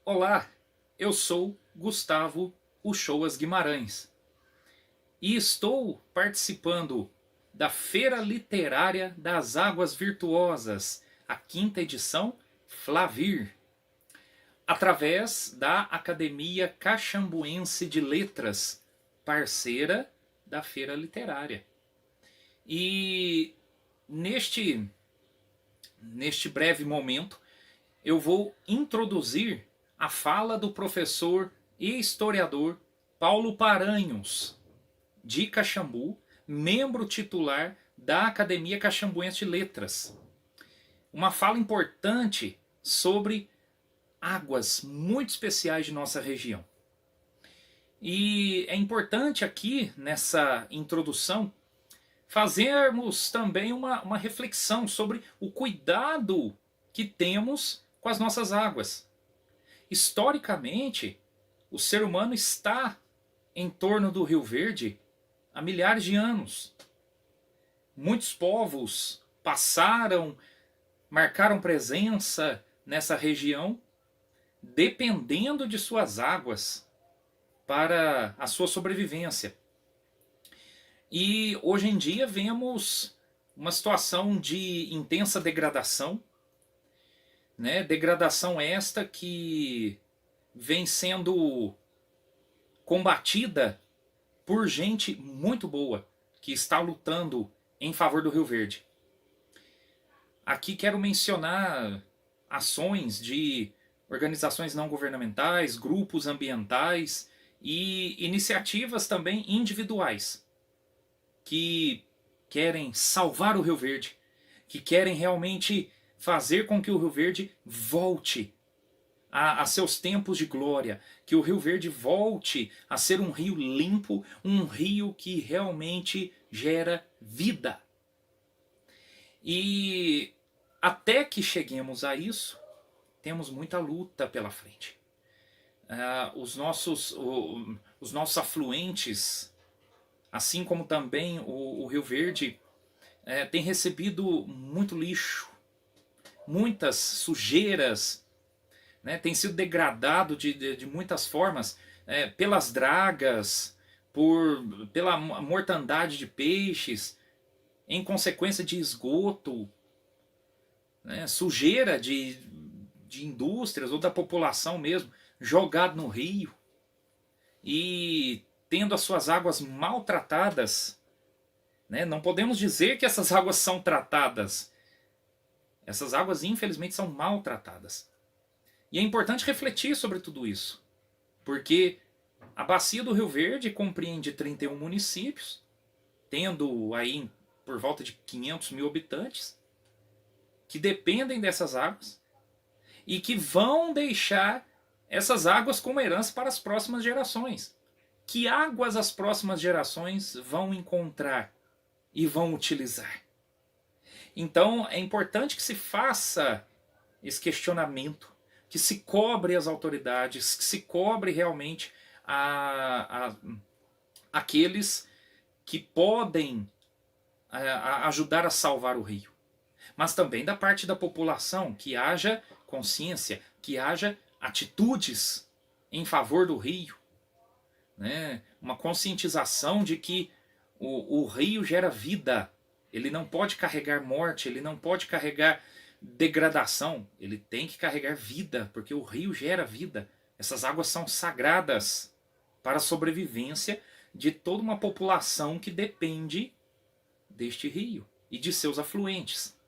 Olá, eu sou Gustavo Uchoas Guimarães e estou participando da Feira Literária das Águas Virtuosas, a quinta edição Flavir, através da Academia Caxambuense de Letras, parceira da Feira Literária. E neste breve momento eu vou introduzir a fala do professor e historiador Paulo Paranhos, de Caxambu, membro titular da Academia Caxambuense de Letras. Uma fala importante sobre águas muito especiais de nossa região. E é importante aqui, nessa introdução, fazermos também uma reflexão sobre o cuidado que temos com as nossas águas. Historicamente, o ser humano está em torno do Rio Verde há milhares de anos. Muitos povos passaram, marcaram presença nessa região, dependendo de suas águas para a sua sobrevivência. E hoje em dia vemos uma situação de intensa degradação, né? Degradação esta que vem sendo combatida por gente muito boa que está lutando em favor do Rio Verde. Aqui quero mencionar ações de organizações não governamentais, grupos ambientais e iniciativas também individuais que querem salvar o Rio Verde, que querem realmente fazer com que o Rio Verde volte a seus tempos de glória, que o Rio Verde volte a ser um rio limpo, um rio que realmente gera vida. E até que cheguemos a isso, temos muita luta pela frente. Os nossos afluentes, assim como também o Rio Verde, tem recebido muito lixo, muitas sujeiras, né, tem sido degradado de muitas formas, pelas dragas, pela mortandade de peixes, em consequência de esgoto, né, sujeira de indústrias ou da população mesmo, jogado no rio e tendo as suas águas maltratadas. Né? Não podemos dizer que essas águas são tratadas. Essas águas, infelizmente, são maltratadas. E é importante refletir sobre tudo isso, porque a bacia do Rio Verde compreende 31 municípios, tendo aí por volta de 500 mil habitantes, que dependem dessas águas e que vão deixar essas águas como herança para as próximas gerações. Que águas as próximas gerações vão encontrar e vão utilizar? Então é importante que se faça esse questionamento, que se cobre as autoridades, que se cobre realmente aqueles que podem ajudar a salvar o rio. Mas também da parte da população, que haja consciência, que haja atitudes em favor do rio. Né? Uma conscientização de que o rio gera vida. Ele não pode carregar morte, ele não pode carregar degradação, ele tem que carregar vida, porque o rio gera vida. Essas águas são sagradas para a sobrevivência de toda uma população que depende deste rio e de seus afluentes.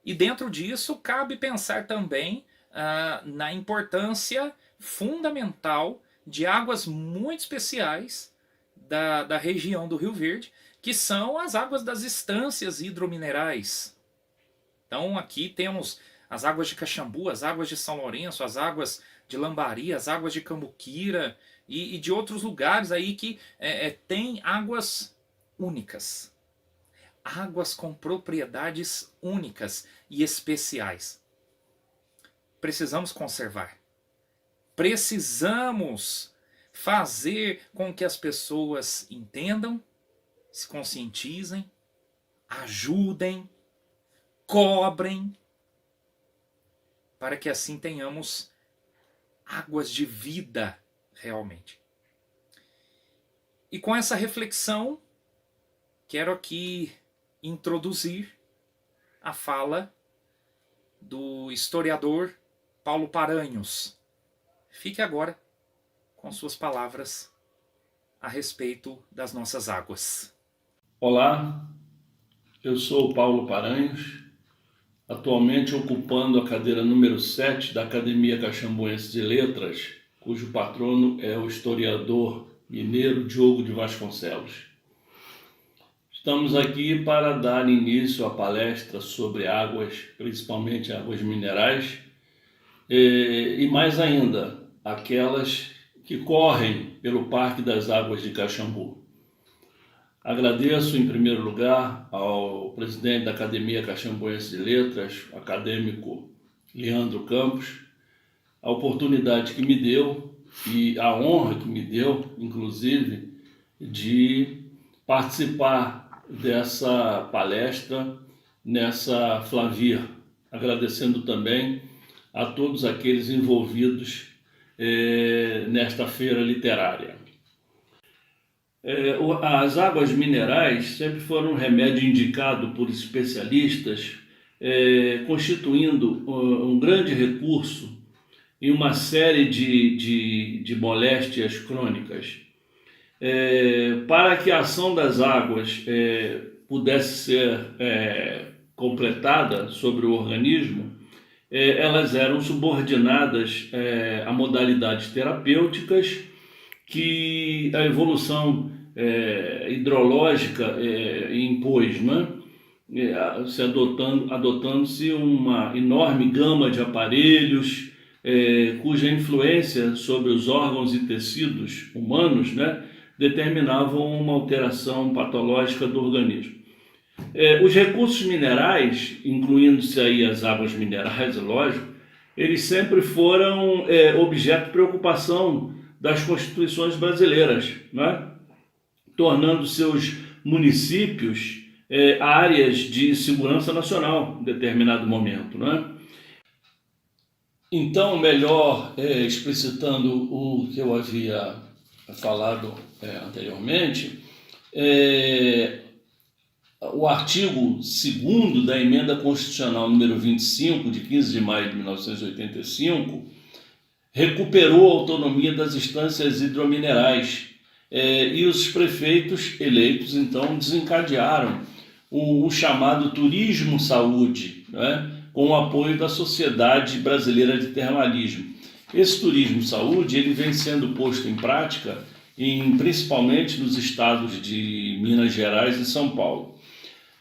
E dentro disso, cabe pensar também na importância fundamental de águas muito especiais da região do Rio Verde, que são as águas das estâncias hidrominerais. Então aqui temos as águas de Caxambu, as águas de São Lourenço, as águas de Lambari, as águas de Cambuquira e de outros lugares aí que tem águas únicas. Águas com propriedades únicas e especiais. Precisamos conservar. Precisamos fazer com que as pessoas entendam, se conscientizem, ajudem, cobrem, para que assim tenhamos águas de vida realmente. E com essa reflexão, quero aqui introduzir a fala do historiador Paulo Paranhos. Fique agora com suas palavras a respeito das nossas águas. Olá, eu sou Paulo Paranhos, atualmente ocupando a cadeira número 7 da Academia Caxambuense de Letras, cujo patrono é o historiador mineiro Diogo de Vasconcelos. Estamos aqui para dar início à palestra sobre águas, principalmente águas minerais, e mais ainda, aquelas que correm pelo Parque das Águas de Caxambu. Agradeço, em primeiro lugar, ao presidente da Academia Caxambuense de Letras, acadêmico Leandro Campos, a oportunidade que me deu e a honra que me deu, inclusive, de participar dessa palestra nessa Flavia, agradecendo também a todos aqueles envolvidos nesta feira literária. As águas minerais sempre foram um remédio indicado por especialistas, constituindo um grande recurso em uma série de moléstias crônicas. Para que a ação das águas pudesse ser completada sobre o organismo, elas eram subordinadas a modalidades terapêuticas que a evolução hidrológica impôs, né? Adotando-se uma enorme gama de aparelhos cuja influência sobre os órgãos e tecidos humanos, né, determinavam uma alteração patológica do organismo. Os recursos minerais, incluindo-se aí as águas minerais, lógico, eles sempre foram objeto de preocupação das constituições brasileiras, né? Tornando seus municípios áreas de segurança nacional em determinado momento, né? Então, melhor explicitando o que eu havia falado anteriormente, o artigo 2º da Emenda Constitucional número 25, de 15 de maio de 1985, recuperou a autonomia das instâncias hidrominerais e os prefeitos eleitos, então, desencadearam o chamado turismo-saúde, né, com o apoio da Sociedade Brasileira de Termalismo. Esse turismo-saúde ele vem sendo posto em prática principalmente nos estados de Minas Gerais e São Paulo.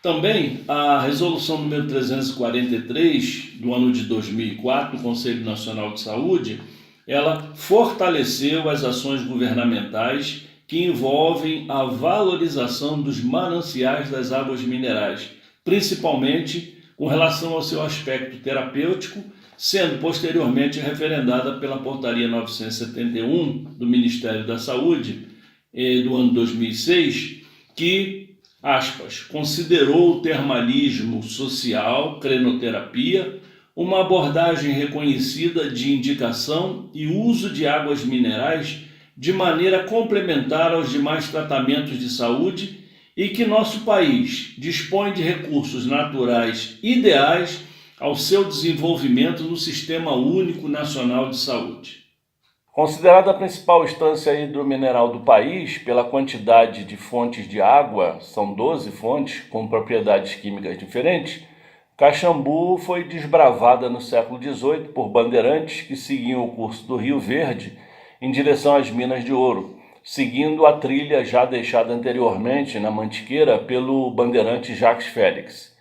Também a resolução número 343 do ano de 2004 do Conselho Nacional de Saúde, ela fortaleceu as ações governamentais que envolvem a valorização dos mananciais das águas minerais, principalmente com relação ao seu aspecto terapêutico, sendo posteriormente referendada pela Portaria 971 do Ministério da Saúde, do ano 2006, que, aspas, considerou o termalismo social, crenoterapia, uma abordagem reconhecida de indicação e uso de águas minerais de maneira complementar aos demais tratamentos de saúde e que nosso país dispõe de recursos naturais ideais ao seu desenvolvimento no Sistema Único Nacional de Saúde. Considerada a principal estância hidromineral do país pela quantidade de fontes de água, são 12 fontes com propriedades químicas diferentes, Caxambu foi desbravada no século XVIII por bandeirantes que seguiam o curso do Rio Verde em direção às Minas de Ouro, seguindo a trilha já deixada anteriormente na Mantiqueira pelo bandeirante Jacques Félix.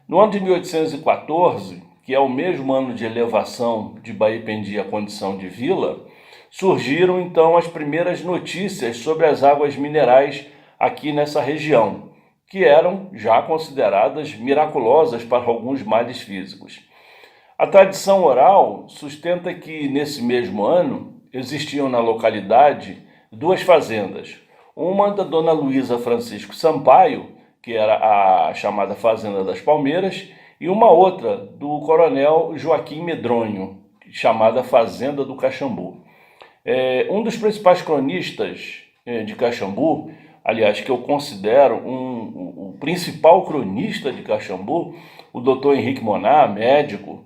No ano de 1814, que é o mesmo ano de elevação de Baependi à condição de vila, surgiram então as primeiras notícias sobre as águas minerais aqui nessa região, que eram já consideradas miraculosas para alguns males físicos. A tradição oral sustenta que, nesse mesmo ano, existiam na localidade 2 fazendas, uma da dona Luísa Francisco Sampaio, que era a chamada Fazenda das Palmeiras, e uma outra do coronel Joaquim Medronho, chamada Fazenda do Caxambu. Um dos principais cronistas de Caxambu, aliás, que eu considero o principal cronista de Caxambu, o Dr. Henrique Moná, médico,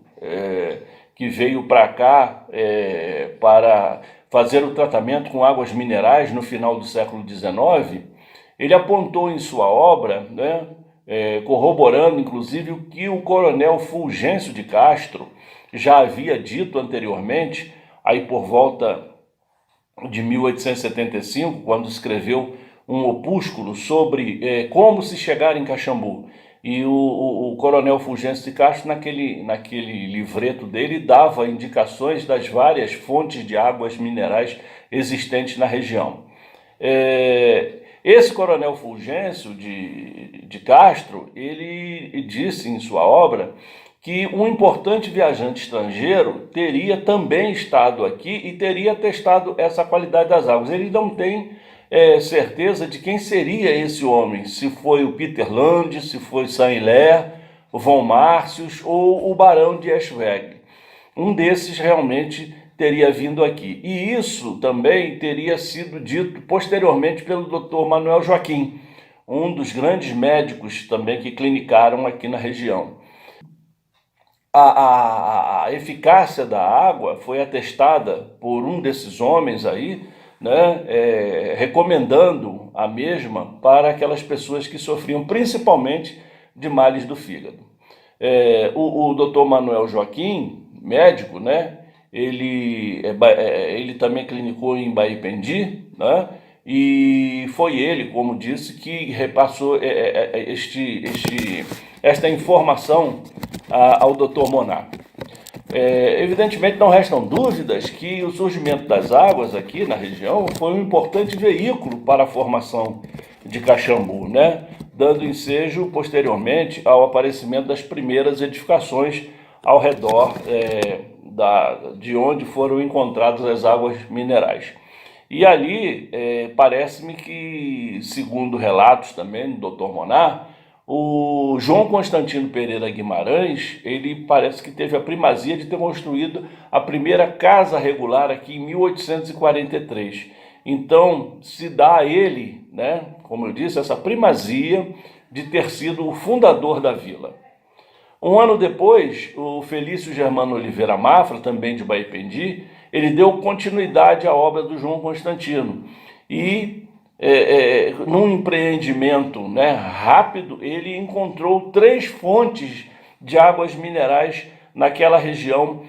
que veio para cá para fazer o tratamento com águas minerais no final do século XIX, ele apontou em sua obra, né, corroborando inclusive o que o coronel Fulgêncio de Castro já havia dito anteriormente, aí por volta de 1875, quando escreveu um opúsculo sobre como se chegar em Caxambu. E o coronel Fulgêncio de Castro, naquele livreto dele, dava indicações das várias fontes de águas minerais existentes na região. Esse coronel Fulgêncio de Castro, ele disse em sua obra que um importante viajante estrangeiro teria também estado aqui e teria testado essa qualidade das águas. Ele não tem certeza de quem seria esse homem, se foi o Peter Land, se foi Saint-Hilaire, von Martius ou o Barão de Eschwege. Um desses realmente teria vindo aqui. E isso também teria sido dito posteriormente pelo Dr. Manuel Joaquim, um dos grandes médicos também que clinicaram aqui na região. A eficácia da água foi atestada por um desses homens aí, né, recomendando a mesma para aquelas pessoas que sofriam principalmente de males do fígado. O Dr. Manuel Joaquim, médico, né, ele também clinicou em Baipendi, né, e foi ele, como disse, que repassou esta informação ao Dr. Moná. Evidentemente não restam dúvidas que o surgimento das águas aqui na região foi um importante veículo para a formação de Caxambu, né? Dando ensejo posteriormente ao aparecimento das primeiras edificações ao redor de onde foram encontradas as águas minerais. E ali parece-me que, segundo relatos também do Dr. Moná, o João Constantino Pereira Guimarães, ele parece que teve a primazia de ter construído a primeira casa regular aqui em 1843. Então, se dá a ele, né, como eu disse, essa primazia de ter sido o fundador da vila. Um ano depois, o Felício Germano Oliveira Mafra, também de Baipendi, ele deu continuidade à obra do João Constantino. E num empreendimento, né, rápido, ele encontrou 3 fontes de águas minerais naquela região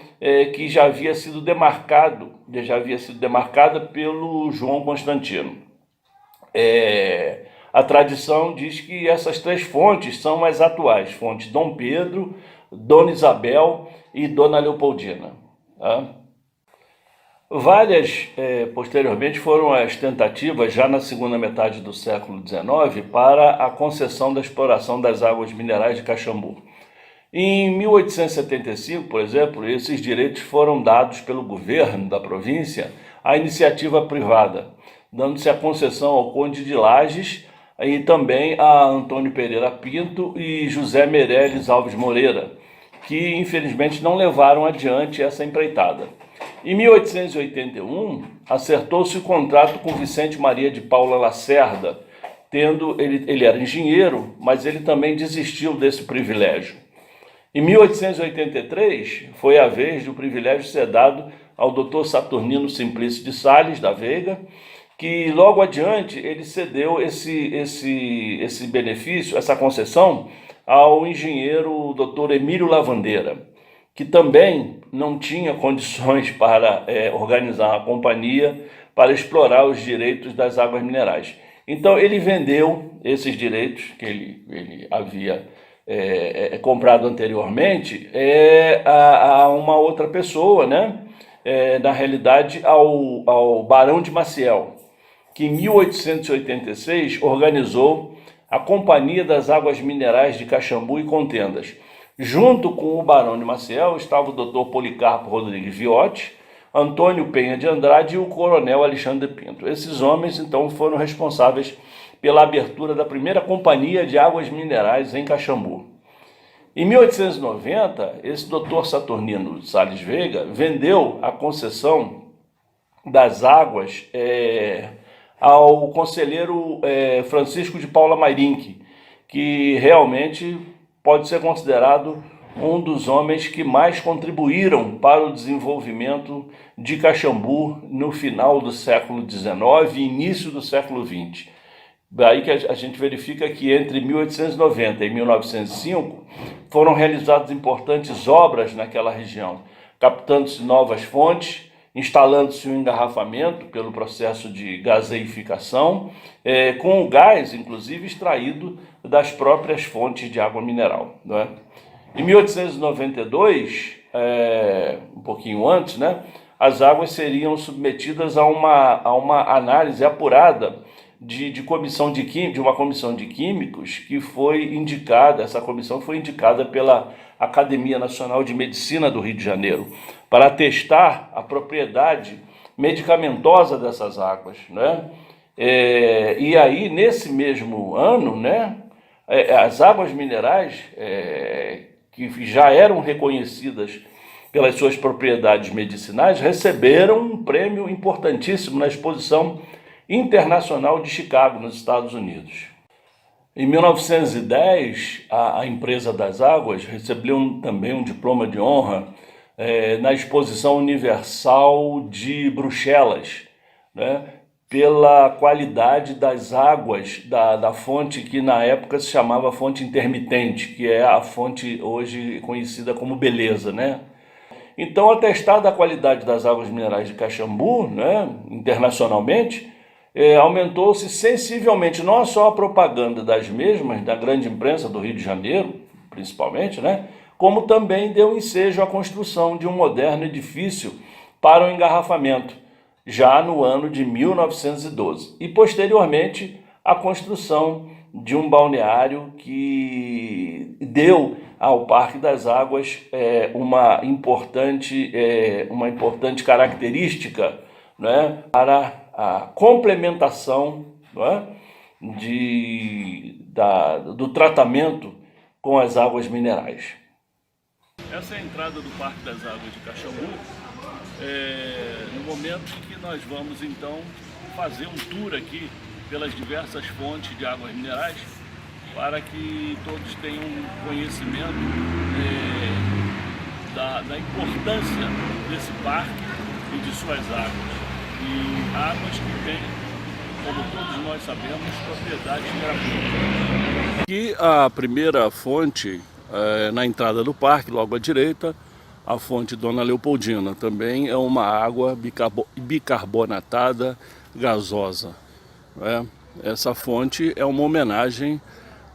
que já havia sido demarcada pelo João Constantino. A tradição diz que essas 3 fontes são as atuais, fontes Dom Pedro, Dona Isabel e Dona Leopoldina. Tá? Várias, posteriormente, foram as tentativas, já na segunda metade do século XIX, para a concessão da exploração das águas minerais de Caxambu. Em 1875, por exemplo, esses direitos foram dados pelo governo da província à iniciativa privada, dando-se a concessão ao Conde de Lages e também a Antônio Pereira Pinto e José Meireles Alves Moreira, que infelizmente não levaram adiante essa empreitada. Em 1881, acertou-se o contrato com Vicente Maria de Paula Lacerda, ele era engenheiro, mas ele também desistiu desse privilégio. Em 1883, foi a vez do privilégio ser dado ao Dr. Saturnino Simplício de Sales da Veiga, que logo adiante ele cedeu esse benefício, essa concessão, ao engenheiro Dr. Emílio Lavandeira, que também não tinha condições para organizar uma companhia para explorar os direitos das águas minerais. Então ele vendeu esses direitos que ele havia comprado anteriormente a uma outra pessoa, né? Na realidade ao Barão de Maciel, que em 1886 organizou a Companhia das Águas Minerais de Caxambu e Contendas. Junto com o Barão de Maciel estava o Dr. Policarpo Rodrigues Viotti, Antônio Penha de Andrade e o Coronel Alexandre Pinto. Esses homens, então, foram responsáveis pela abertura da primeira Companhia de Águas Minerais em Caxambu. Em 1890, esse doutor Saturnino Sales Veiga vendeu a concessão das águas ao conselheiro Francisco de Paula Mairinque, que realmente pode ser considerado um dos homens que mais contribuíram para o desenvolvimento de Caxambu no final do século XIX e início do século XX. Daí que a gente verifica que entre 1890 e 1905 foram realizadas importantes obras naquela região, captando-se novas fontes, instalando-se um engarrafamento pelo processo de gaseificação, com o gás, inclusive, extraído das próprias fontes de água mineral, não é? Em 1892, um pouquinho antes, né, as águas seriam submetidas a uma análise apurada de uma comissão de químicos que foi indicada. Essa comissão foi indicada pela Academia Nacional de Medicina do Rio de Janeiro para testar a propriedade medicamentosa dessas águas, né? E aí, nesse mesmo ano, né, as águas minerais, que já eram reconhecidas pelas suas propriedades medicinais, receberam um prêmio importantíssimo na Exposição Internacional de Chicago, nos Estados Unidos. Em 1910, a empresa das águas recebeu também um diploma de honra na Exposição Universal de Bruxelas, né, pela qualidade das águas da fonte que na época se chamava fonte intermitente, que é a fonte hoje conhecida como Beleza, né? Então, atestada a qualidade das águas minerais de Caxambu, né, internacionalmente, aumentou-se sensivelmente não só a propaganda das mesmas, da grande imprensa do Rio de Janeiro, principalmente, né, como também deu ensejo à construção de um moderno edifício para o engarrafamento, já no ano de 1912, e posteriormente a construção de um balneário que deu ao Parque das Águas uma importante característica, né, para a complementação, né, do tratamento com as águas minerais. Essa é a entrada do Parque das Águas de Caxambu, no momento em que nós vamos então fazer um tour aqui pelas diversas fontes de águas minerais, para que todos tenham conhecimento da importância desse parque e de suas águas. E águas que têm, como todos nós sabemos, propriedades terapêuticas. Aqui a primeira fonte, na entrada do parque, logo à direita, a fonte Dona Leopoldina. Também é uma água bicarbonatada gasosa, né? Essa fonte é uma homenagem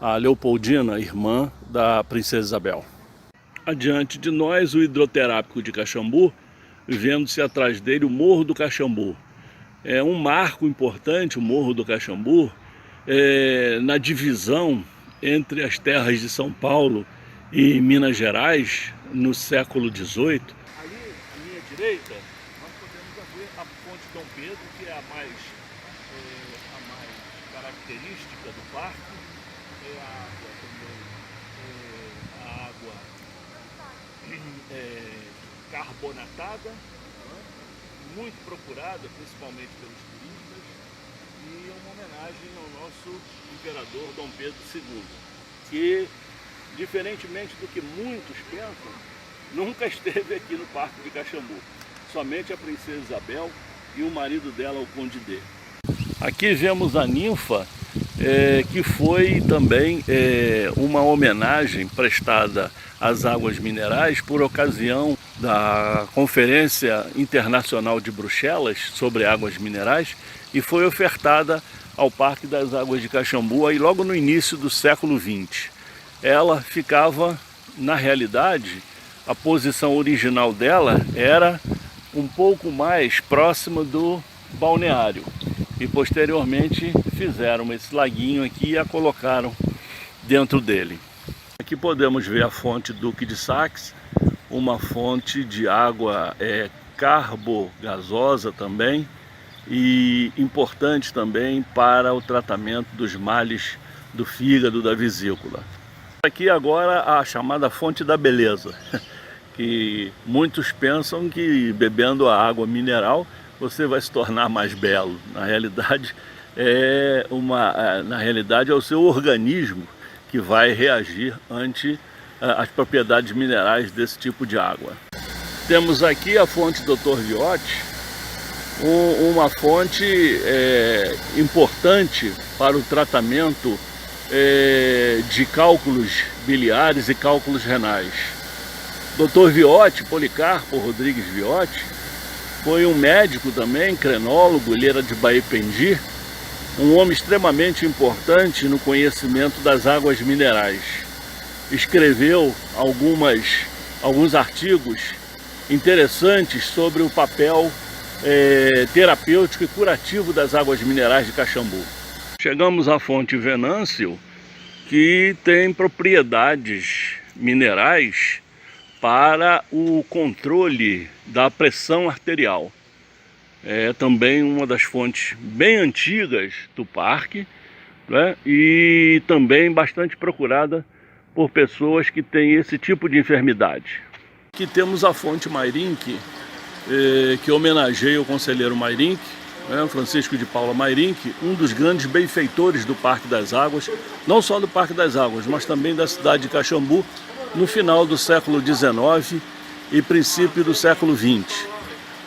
à Leopoldina, irmã da Princesa Isabel. Adiante de nós, o hidroterápico de Caxambu, vendo-se atrás dele o Morro do Caxambu. É um marco importante, o Morro do Caxambu, na divisão entre as terras de São Paulo e Minas Gerais, no século XVIII. Ali, à minha direita, nós podemos ver a fonte Dom Pedro, que é a mais característica do parque. É a água também, a água carbonatada, né, muito procurada, principalmente pelos turistas, e uma homenagem ao nosso imperador Dom Pedro II, que, diferentemente do que muitos pensam, nunca esteve aqui no Parque de Caxambu. Somente a Princesa Isabel e o marido dela, o Conde D. Aqui vemos a ninfa, que foi também uma homenagem prestada às águas minerais por ocasião da Conferência Internacional de Bruxelas sobre águas minerais, e foi ofertada ao Parque das Águas de Caxambu aí logo no início do século XX. Ela ficava, na realidade, a posição original dela era um pouco mais próxima do balneário, e posteriormente fizeram esse laguinho aqui e a colocaram dentro dele. Aqui podemos ver a fonte Duque de Saxe, uma fonte de água carbogasosa também, e importante também para o tratamento dos males do fígado, da vesícula. aqui agora a chamada fonte da beleza, que muitos pensam que bebendo a água mineral você vai se tornar mais belo. Na realidade é o seu organismo que vai reagir ante as propriedades minerais desse tipo de água. Temos aqui a fonte Dr. Viotti, uma fonte importante para o tratamento de cálculos biliares e cálculos renais. Dr. Viotti, Policarpo Rodrigues Viotti, foi um médico também, crenólogo, ele era de Baependi, um homem extremamente importante no conhecimento das águas minerais. Escreveu alguns artigos interessantes sobre o papel terapêutico e curativo das águas minerais de Caxambu. Chegamos à fonte Venâncio, que tem propriedades minerais para o controle da pressão arterial. É também uma das fontes bem antigas do parque, né? E também bastante procurada por pessoas que têm esse tipo de enfermidade. Aqui temos a fonte Mairinque, que homenageia o conselheiro Mairinque, Francisco de Paula Mairinque, um dos grandes benfeitores do Parque das Águas, não só do Parque das Águas, mas também da cidade de Caxambu, no final do século XIX e princípio do século XX.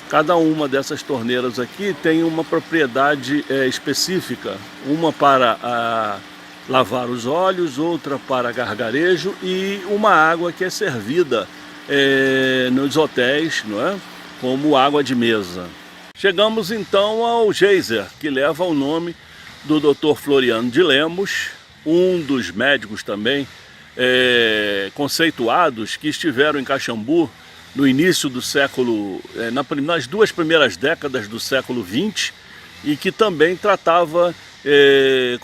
Cada uma dessas torneiras aqui tem uma propriedade específica, uma para lavar os olhos, outra para gargarejo e uma água que é servida nos hotéis, não é? Como água de mesa. Chegamos então ao geyser, que leva o nome do Dr. Floriano de Lemos, um dos médicos também conceituados que estiveram em Caxambu no início do século, nas duas primeiras décadas do século XX, e que também tratava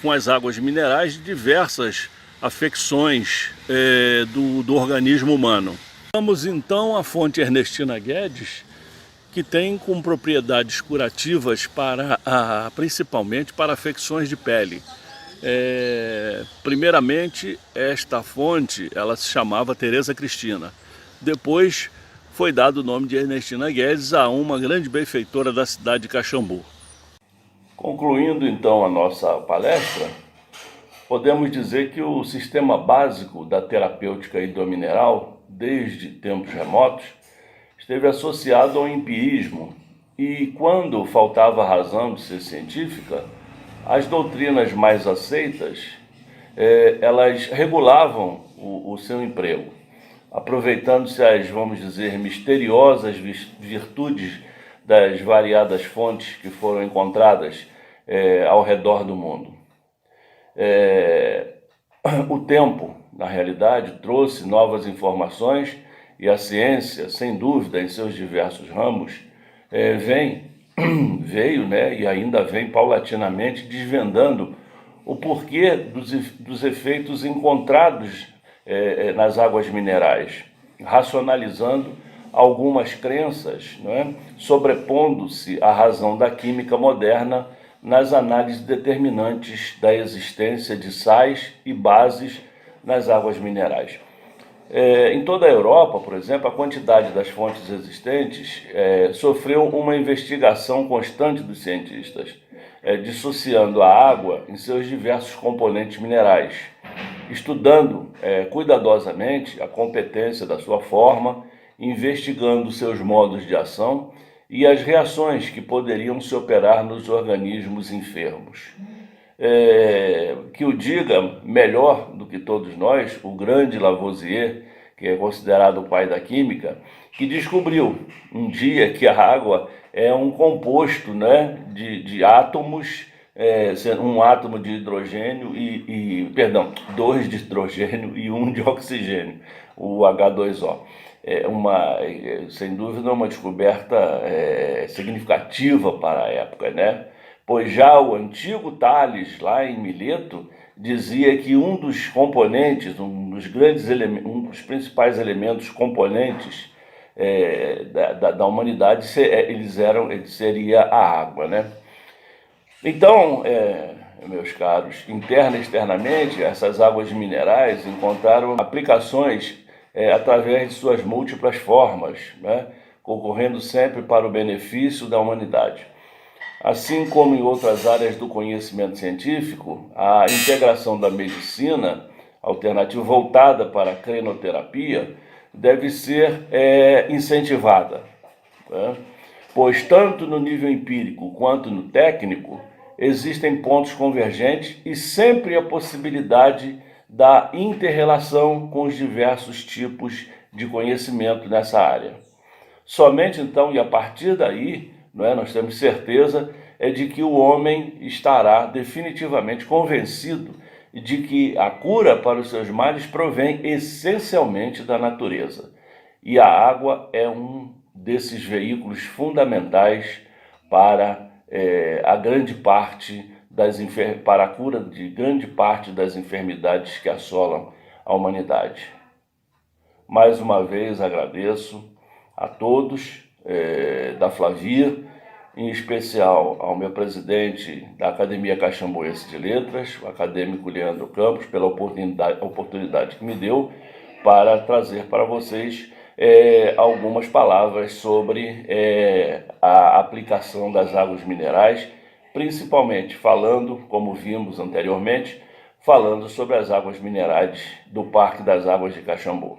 com as águas minerais de diversas afecções do organismo humano. Vamos então à fonte Ernestina Guedes, que tem com propriedades curativas principalmente para afecções de pele. Primeiramente, esta fonte ela se chamava Tereza Cristina. Depois foi dado o nome de Ernestina Guedes a uma grande benfeitora da cidade de Caxambu. Concluindo então a nossa palestra, podemos dizer que o sistema básico da terapêutica hidromineral, desde tempos remotos, esteve associado ao empirismo e, quando faltava razão de ser científica, as doutrinas mais aceitas, elas regulavam o seu emprego, aproveitando-se as, vamos dizer, misteriosas virtudes das variadas fontes que foram encontradas ao redor do mundo. O tempo, na realidade, trouxe novas informações e a ciência, sem dúvida, em seus diversos ramos, veio, né, e ainda vem paulatinamente desvendando o porquê dos efeitos encontrados nas águas minerais, racionalizando algumas crenças, né, sobrepondo-se à razão da química moderna nas análises determinantes da existência de sais e bases nas águas minerais. Em toda a Europa, por exemplo, a quantidade das fontes existentes sofreu uma investigação constante dos cientistas, dissociando a água em seus diversos componentes minerais, estudando cuidadosamente a competência da sua forma, investigando seus modos de ação e as reações que poderiam se operar nos organismos enfermos. Que o diga melhor do que todos nós, o grande Lavoisier, que é considerado o pai da química, que descobriu um dia que a água é um composto, né, de átomos, um átomo de hidrogênio dois de hidrogênio e um de oxigênio, o H2O. Sem dúvida, uma descoberta significativa para a época, né? Pois já o antigo Tales, lá em Mileto, dizia que um dos componentes, um dos principais elementos componentes da humanidade seria a água, né? Então, meus caros, interna e externamente, essas águas minerais encontraram aplicações através de suas múltiplas formas, né, concorrendo sempre para o benefício da humanidade. Assim como em outras áreas do conhecimento científico, a integração da medicina alternativa voltada para a crenoterapia deve ser incentivada, né? Pois tanto no nível empírico quanto no técnico existem pontos convergentes e sempre a possibilidade da inter-relação com os diversos tipos de conhecimento nessa área. Somente então, e a partir daí, nós temos certeza de que o homem estará definitivamente convencido de que a cura para os seus males provém essencialmente da natureza. E a água é um desses veículos fundamentais para para a cura de grande parte das enfermidades que assolam a humanidade. Mais uma vez agradeço a todos da Flavia, em especial ao meu presidente da Academia Caxambuense de Letras, o acadêmico Leandro Campos, pela oportunidade que me deu para trazer para vocês algumas palavras sobre a aplicação das águas minerais, principalmente falando, como vimos anteriormente, falando sobre as águas minerais do Parque das Águas de Caxambu.